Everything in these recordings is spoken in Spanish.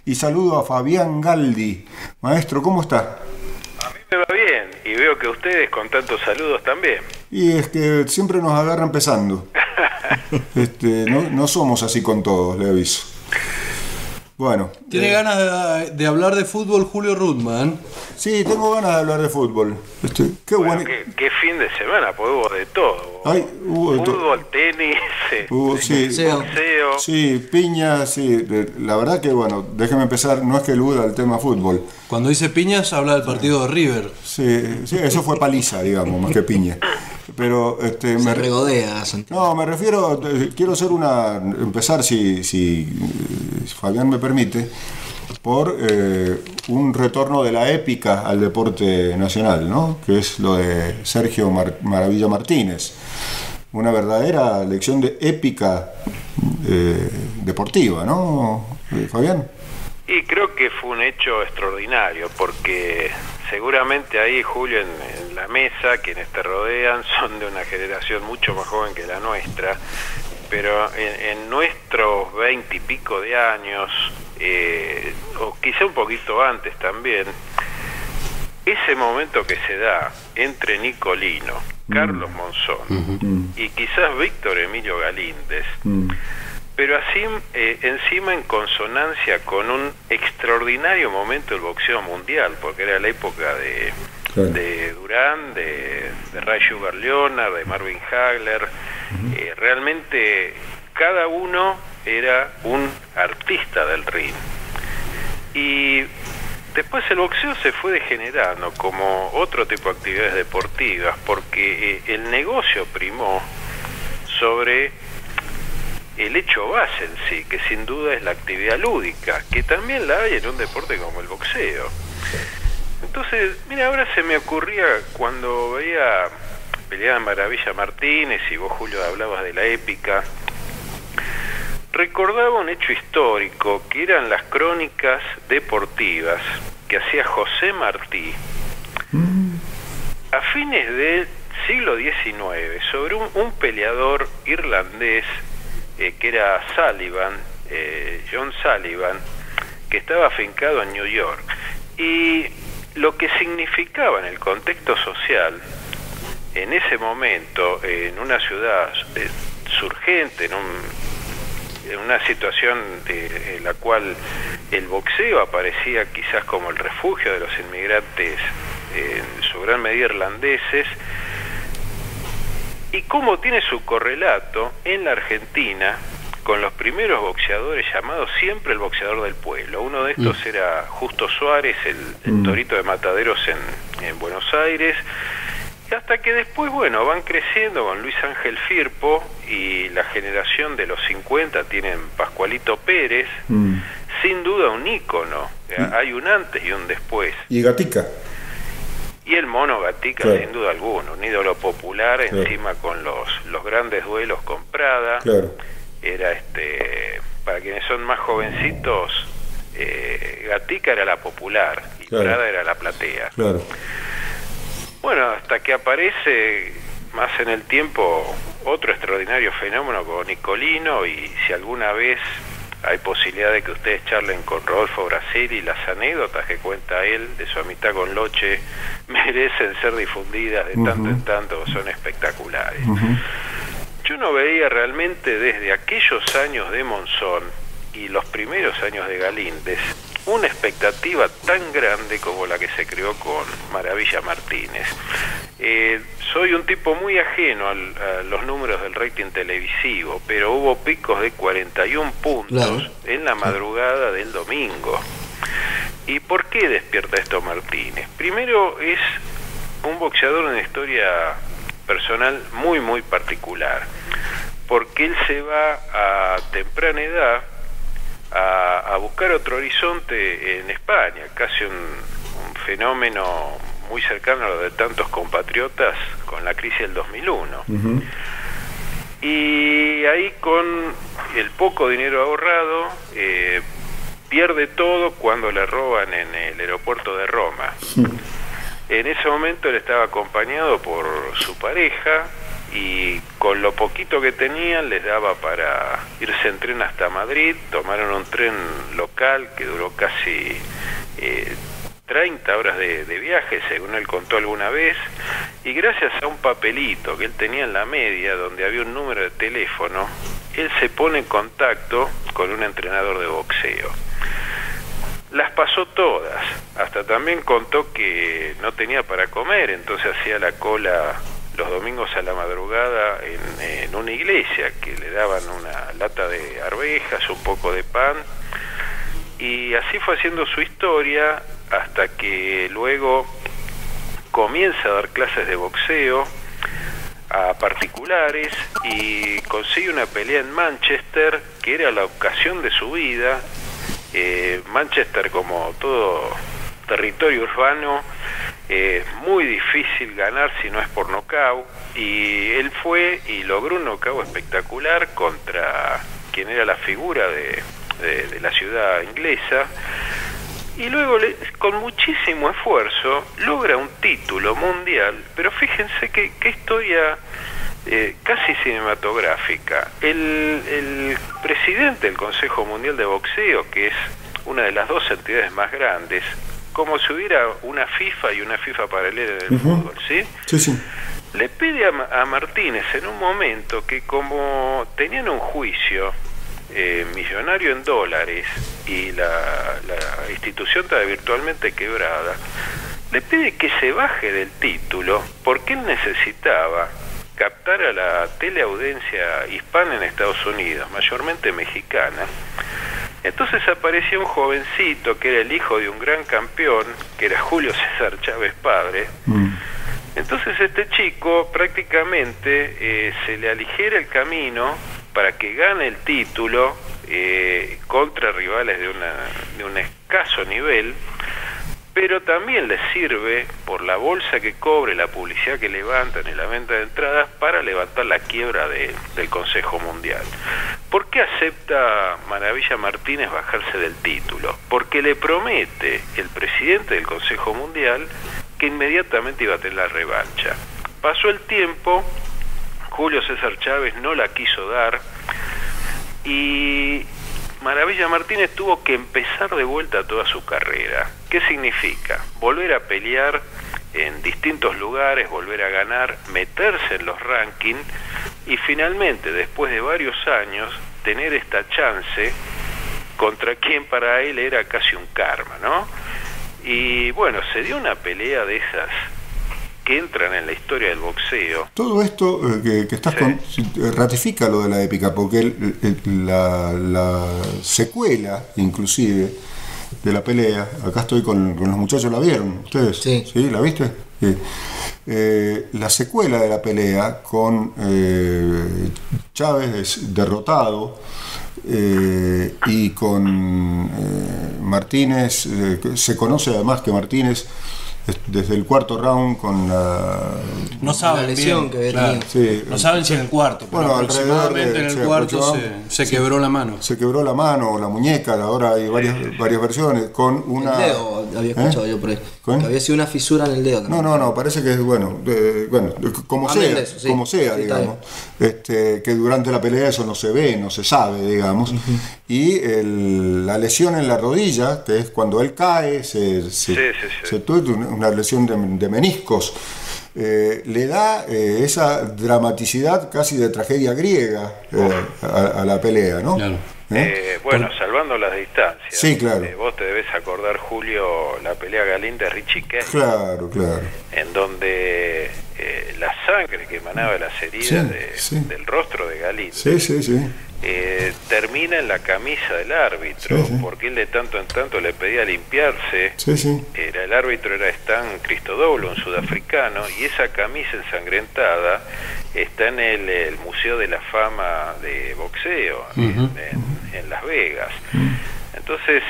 y saludo a Fabián Galdi. Maestro, ¿cómo está? A mí me va bien y veo que ustedes con tantos saludos también. Y es que siempre nos agarra empezando. No somos así con todos, le aviso. Bueno. ¿Tiene ganas de hablar de fútbol Julio Rudman? Sí, tengo ganas de hablar de fútbol. Qué fin de semana, pues hubo de todo. Hubo fútbol, tenis, boxeo. Sí, piña, sí. La verdad que, bueno, déjeme empezar, no es que eluda el tema fútbol. Cuando dice piñas, habla del partido de River. Sí, eso fue paliza, digamos, más que piña. Pero se regodea, Santiago. No, me refiero, quiero hacer empezar, si Fabián me permite, por un retorno de la épica al deporte nacional, ¿no? Que es lo de Sergio Maravilla Martínez. Una verdadera lección de épica deportiva, ¿no, Fabián? Y creo que fue un hecho extraordinario, porque seguramente ahí, Julio, en la mesa, quienes te rodean son de una generación mucho más joven que la nuestra, pero en nuestros 20 y pico de años, o quizá un poquito antes también, ese momento que se da entre Nicolino, Carlos Monzón y quizás Víctor Emilio Galíndez, pero así encima en consonancia con un extraordinario momento del boxeo mundial, porque era la época de Durán, de Ray Sugar Leonard, de Marvin Hagler. Realmente cada uno era un artista del ring. Y después el boxeo se fue degenerando como otro tipo de actividades deportivas, porque el negocio primó sobre el hecho base en sí, que sin duda es la actividad lúdica, que también la hay en un deporte como el boxeo. Entonces, mira, ahora se me ocurría cuando veía pelear Maravilla Martínez y vos, Julio, hablabas de la épica, recordaba un hecho histórico que eran las crónicas deportivas que hacía José Martí a fines del siglo XIX sobre un peleador irlandés que era Sullivan, John Sullivan, que estaba afincado en New York. Y lo que significaba en el contexto social, en ese momento, en una ciudad surgente, en una situación en la cual el boxeo aparecía quizás como el refugio de los inmigrantes, en su gran medida irlandeses, y cómo tiene su correlato en la Argentina con los primeros boxeadores llamados siempre el boxeador del pueblo. Uno de estos era Justo Suárez, el torito de Mataderos en Buenos Aires, hasta que después, bueno, van creciendo con Luis Ángel Firpo, y la generación de los 50 tienen Pascualito Pérez, sin duda un ícono. Hay un antes y un después. Y Gatica. Y el Mono Gatica, claro, sin duda alguna, un ídolo popular, claro, encima con los grandes duelos con Prada. Claro. Era para quienes son más jovencitos, Gatica era la popular y claro, Prada era la platea. Claro. Bueno, hasta que aparece más en el tiempo otro extraordinario fenómeno con Nicolino, y si alguna vez hay posibilidad de que ustedes charlen con Rodolfo Brasili, las anécdotas que cuenta él de su amistad con Loche merecen ser difundidas de tanto en tanto, son espectaculares. Yo no veía realmente desde aquellos años de Monzón y los primeros años de Galíndez una expectativa tan grande como la que se creó con Maravilla Martínez. Soy un tipo muy ajeno a los números del rating televisivo, pero hubo picos de 41 puntos, claro, en la madrugada del domingo. ¿Y por qué despierta esto Martínez? Primero, es un boxeador en una historia personal muy, muy particular, porque él se va a temprana edad a buscar otro horizonte en España, casi un fenómeno muy cercano a lo de tantos compatriotas con la crisis del 2001. Y ahí, con el poco dinero ahorrado, pierde todo cuando le roban en el aeropuerto de Roma. En ese momento él estaba acompañado por su pareja y con lo poquito que tenían les daba para irse en tren hasta Madrid. Tomaron un tren local que duró casi 30 horas de viaje, según él contó alguna vez, y gracias a un papelito que él tenía en la media donde había un número de teléfono, él se pone en contacto con un entrenador de boxeo. Las pasó todas, hasta también contó que no tenía para comer, entonces hacía la cola los domingos a la madrugada en una iglesia, que le daban una lata de arvejas, un poco de pan, y así fue haciendo su historia hasta que luego comienza a dar clases de boxeo a particulares y consigue una pelea en Manchester, que era la ocasión de su vida. Manchester, como todo territorio urbano, es muy difícil ganar si no es por nocaut, y él fue y logró un nocaut espectacular contra quien era la figura de la ciudad inglesa, y luego con muchísimo esfuerzo logra un título mundial. Pero fíjense qué historia casi cinematográfica. El presidente del Consejo Mundial de Boxeo, que es una de las dos entidades más grandes, como si hubiera una FIFA y una FIFA paralela en el fútbol, ¿sí? Sí, sí. Le pide a Martínez en un momento que, como tenían un juicio millonario en dólares y la institución estaba virtualmente quebrada, le pide que se baje del título porque él necesitaba captar a la teleaudiencia hispana en Estados Unidos, mayormente mexicana. Entonces aparecía un jovencito que era el hijo de un gran campeón, que era Julio César Chávez padre. Entonces este chico prácticamente se le aligera el camino para que gane el título contra rivales de un escaso nivel, pero también les sirve por la bolsa que cobre, la publicidad que levantan en la venta de entradas, para levantar la quiebra del Consejo Mundial. ¿Por qué acepta Maravilla Martínez bajarse del título? Porque le promete el presidente del Consejo Mundial que inmediatamente iba a tener la revancha. Pasó el tiempo, Julio César Chávez no la quiso dar, y Maravilla Martínez tuvo que empezar de vuelta toda su carrera. ¿Qué significa? Volver a pelear en distintos lugares, volver a ganar, meterse en los rankings y finalmente, después de varios años, tener esta chance contra quien para él era casi un karma, ¿no? Y bueno, se dio una pelea de esas que entran en la historia del boxeo. Todo esto que estás ratifica lo de la épica, porque la secuela, inclusive, de la pelea, acá estoy con los muchachos, ¿la vieron ustedes? Sí. ¿Sí? ¿La viste? Sí. La secuela de la pelea con Chávez derrotado y con Martínez, se conoce además que Martínez desde el cuarto round con la... No saben lesión bien, que claro. Sí. No saben si en el cuarto, pero Bueno, aproximadamente en el cuarto se quebró la mano. Se quebró la mano o la muñeca, ahora hay varias versiones, con una... El dedo, había escuchado yo por ahí. ¿Con? Que había sido una fisura en el dedo también. No, parece que es bueno, como sea, eso, sí. como sea, Sí, digamos. Que durante la pelea eso no se ve, no se sabe, digamos. Y la lesión en la rodilla, que es cuando él cae, se tuvo una lesión de meniscos, le da esa dramaticidad casi de tragedia griega a la pelea, ¿no? Claro. Bueno, salvando las distancias. Sí, claro. Vos te debes acordar, Julio, la pelea Galíndez-Richie Kane. Claro. En donde la sangre que emanaba de las heridas del rostro de Galíndez termina en la camisa del árbitro, porque él de tanto en tanto le pedía limpiarse. El árbitro era Stan Christodoulou, un sudafricano, y esa camisa ensangrentada está en el Museo de la Fama de Boxeo en Las Vegas. Entonces,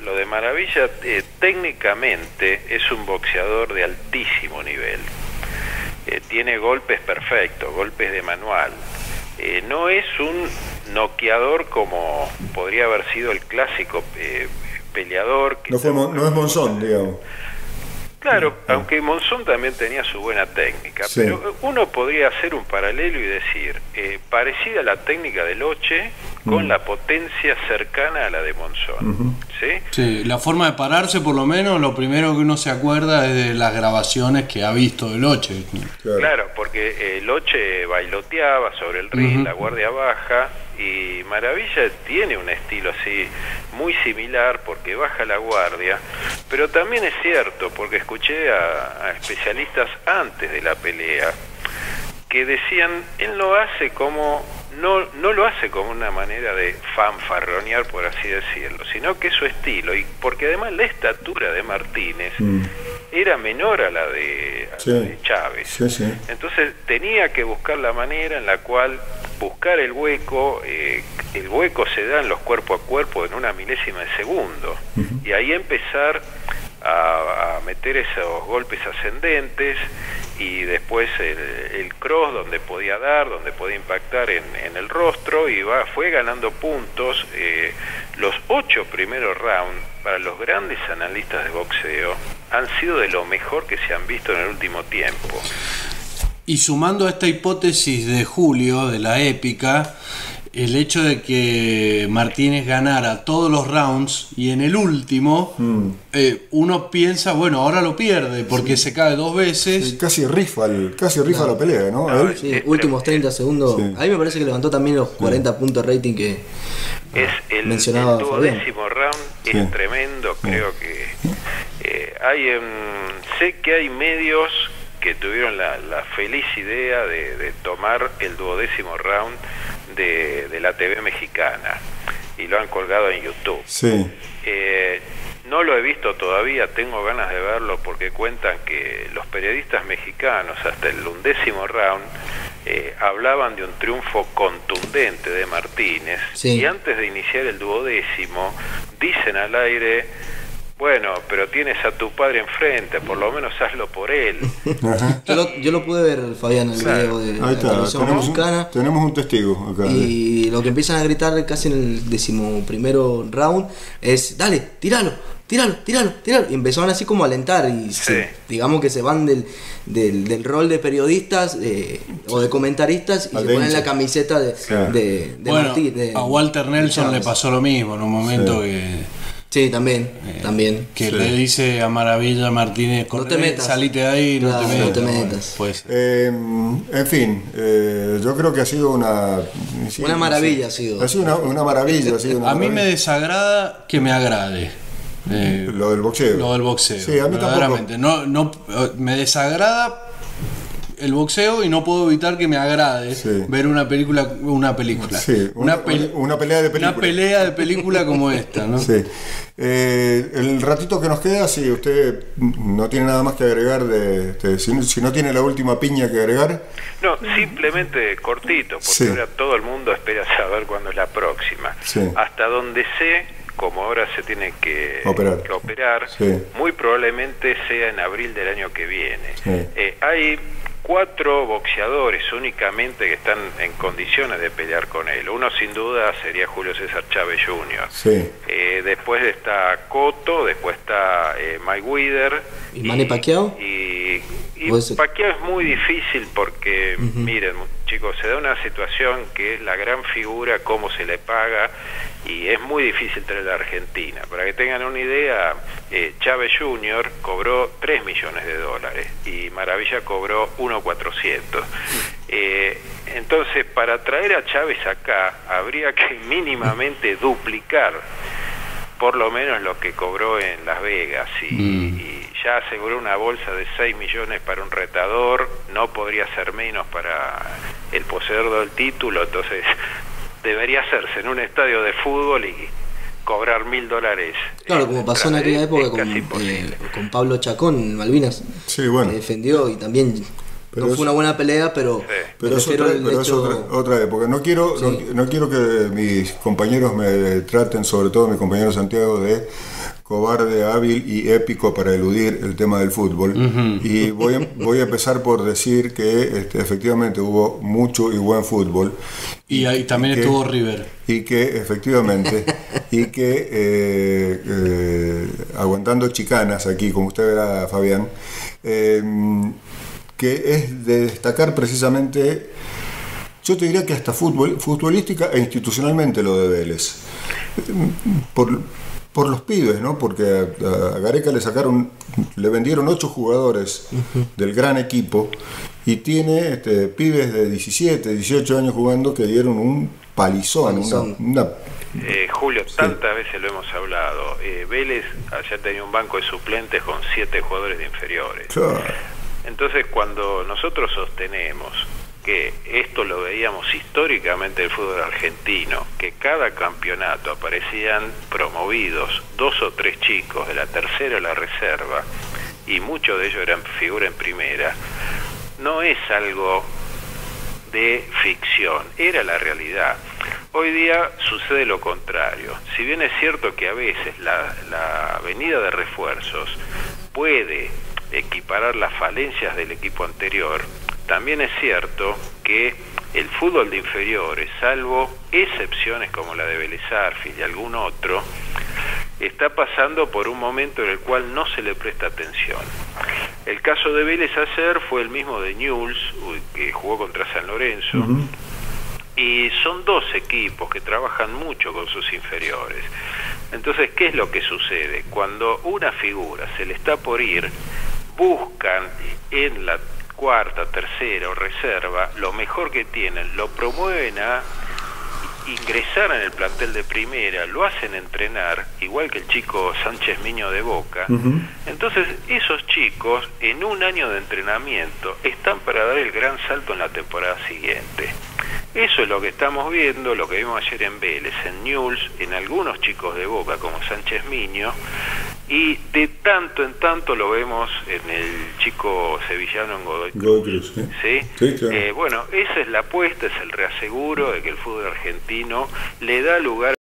lo de Maravilla técnicamente es un boxeador de altísimo nivel. Tiene golpes perfectos, golpes de manual. No es un noqueador como podría haber sido el clásico peleador. Que no es Monzón, digamos. Claro, aunque Monzón también tenía su buena técnica, Sí. pero uno podría hacer un paralelo y decir, parecida a la técnica de Loche, con la potencia cercana a la de Monzón, ¿sí? Sí, la forma de pararse, por lo menos, lo primero que uno se acuerda es de las grabaciones que ha visto de Loche. Claro, porque Loche bailoteaba sobre el ring, la guardia baja, y Maravilla tiene un estilo así muy similar porque baja la guardia, pero también es cierto, porque escuché a especialistas antes de la pelea que decían, él lo hace como, no lo hace como una manera de fanfarronear, por así decirlo, sino que es su estilo, y porque además la estatura de Martínez era menor a la de Chávez. Sí, sí. Entonces tenía que buscar la manera en la cual buscar el hueco se da en los cuerpo a cuerpo en una milésima de segundo, y ahí empezar a meter esos golpes ascendentes, y después el cross donde podía dar, donde podía impactar en el rostro, y fue ganando puntos. Los 8 primeros rounds, para los grandes analistas de boxeo, han sido de lo mejor que se han visto en el último tiempo. Y sumando a esta hipótesis de Julio, de la épica, el hecho de que Martínez ganara todos los rounds y en el último uno piensa, bueno, ahora lo pierde porque se cae 2 veces. Sí, casi rifa la pelea, ¿no? No, Sí, últimos 30 segundos. Sí. A mí me parece que levantó también los 40 puntos de rating que El mencionaba Fabián. duodécimo round Sí. es tremendo, creo que sé que hay medios que tuvieron la feliz idea de tomar el duodécimo round de la TV mexicana y lo han colgado en YouTube. Sí. No lo he visto todavía, tengo ganas de verlo porque cuentan que los periodistas mexicanos hasta el 11º round hablaban de un triunfo contundente de Martínez, Sí. y antes de iniciar el 12º dicen al aire, bueno, pero tienes a tu padre enfrente, por lo menos hazlo por él. Ajá. Yo lo pude ver, Fabián, el Claro. video de Ahí la está, televisión mexicana. tenemos un testigo acá. Y lo que empiezan a gritar casi en el 11º round es, dale, tíralo. Y empezaron así como a alentar y Sí. digamos que se van del rol de periodistas o de comentaristas y Al se ponen hincha. la camiseta de Bueno, Martí. de- a Walter de Nelson le Chávez. pasó lo mismo en un momento Sí, también. que Sí. le dice a Maravilla Martínez, No te metas. salite de ahí, Claro, no te metas. no te Bueno, metas. pues, En fin, yo creo que ha sido una maravilla ha sido. Ha sido una maravilla. Ha sido una a mí me maravilla. desagrada que me agrade. Lo del boxeo. Lo del boxeo. Sí, a mí tampoco. verdaderamente. No, me desagrada el boxeo y no puedo evitar que me agrade ver una película. Sí, una pelea de película. Una pelea de película como esta, ¿no? Sí. El ratito que nos queda, si usted no tiene nada más que agregar, si no tiene la última piña que agregar. No, simplemente cortito, porque Sí. ahora todo el mundo espera saber cuándo es la próxima. Sí. Hasta donde sé, como ahora se tiene que operar, Sí. muy probablemente sea en abril del año que viene. Sí. Hay 4 boxeadores únicamente que están en condiciones de pelear con él. Uno sin duda sería Julio César Chávez Jr. Sí. Después está Cotto, después está Mayweather. ¿Y Manny Pacquiao? Y ¿Puede ser? Pacquiao es muy difícil porque, miren, chicos, se da una situación que es la gran figura, cómo se le paga, y es muy difícil traer a Argentina. Para que tengan una idea, Chávez Jr. cobró $3 millones y Maravilla cobró 1.400. Entonces, para traer a Chávez acá, habría que mínimamente duplicar por lo menos lo que cobró en Las Vegas, y ya aseguró una bolsa de 6 millones para un retador, no podría ser menos para el poseedor del título. Entonces debería hacerse en un estadio de fútbol y cobrar $1.000. Claro, como pasó en aquella época con Pablo Chacón en Malvinas. Sí, bueno. Que defendió y también Pero no es- fue una buena pelea, pero Pero es otra época. No quiero que mis compañeros me traten, sobre todo mi compañero Santiago, de cobarde, hábil y épico para eludir el tema del fútbol. Y voy a empezar por decir que efectivamente hubo mucho y buen fútbol. Y ahí también que- estuvo River. Y que efectivamente, contando chicanas aquí, como usted verá, Fabián, que es de destacar precisamente, yo te diría que hasta futbolística e institucionalmente lo de Vélez. Por los pibes, ¿no? Porque a Gareca le vendieron 8 jugadores del gran equipo y tiene pibes de 17, 18 años jugando que dieron un palizón. Julio, tantas veces lo hemos hablado. Vélez allá tenía un banco de suplentes con 7 jugadores de inferiores. Claro. Entonces, cuando nosotros sostenemos que esto lo veíamos históricamente del fútbol argentino, que cada campeonato aparecían promovidos 2 o 3 chicos de la tercera a la reserva, y muchos de ellos eran figura en primera, no es algo de ficción, era la realidad. Hoy día sucede lo contrario. Si bien es cierto que a veces la venida de refuerzos puede equiparar las falencias del equipo anterior, también es cierto que el fútbol de inferiores, salvo excepciones como la de Vélez Sarsfield y algún otro, está pasando por un momento en el cual no se le presta atención. El caso de Vélez ayer fue el mismo de Newell's, que jugó contra San Lorenzo, y son 2 equipos que trabajan mucho con sus inferiores. Entonces, ¿qué es lo que sucede? Cuando una figura se le está por ir, buscan en la cuarta, tercera o reserva lo mejor que tienen, lo promueven a ingresar en el plantel de primera, lo hacen entrenar, igual que el chico Sánchez Miño de Boca. Entonces esos chicos en un año de entrenamiento están para dar el gran salto en la temporada siguiente. Eso es lo que estamos viendo, lo que vimos ayer en Vélez, en Newell's, en algunos chicos de Boca como Sánchez Miño, y de tanto en tanto lo vemos en el chico sevillano en Godoy Cruz. ¿Sí? Sí, claro. Bueno, esa es la apuesta, es el reaseguro de que el fútbol argentino le da lugar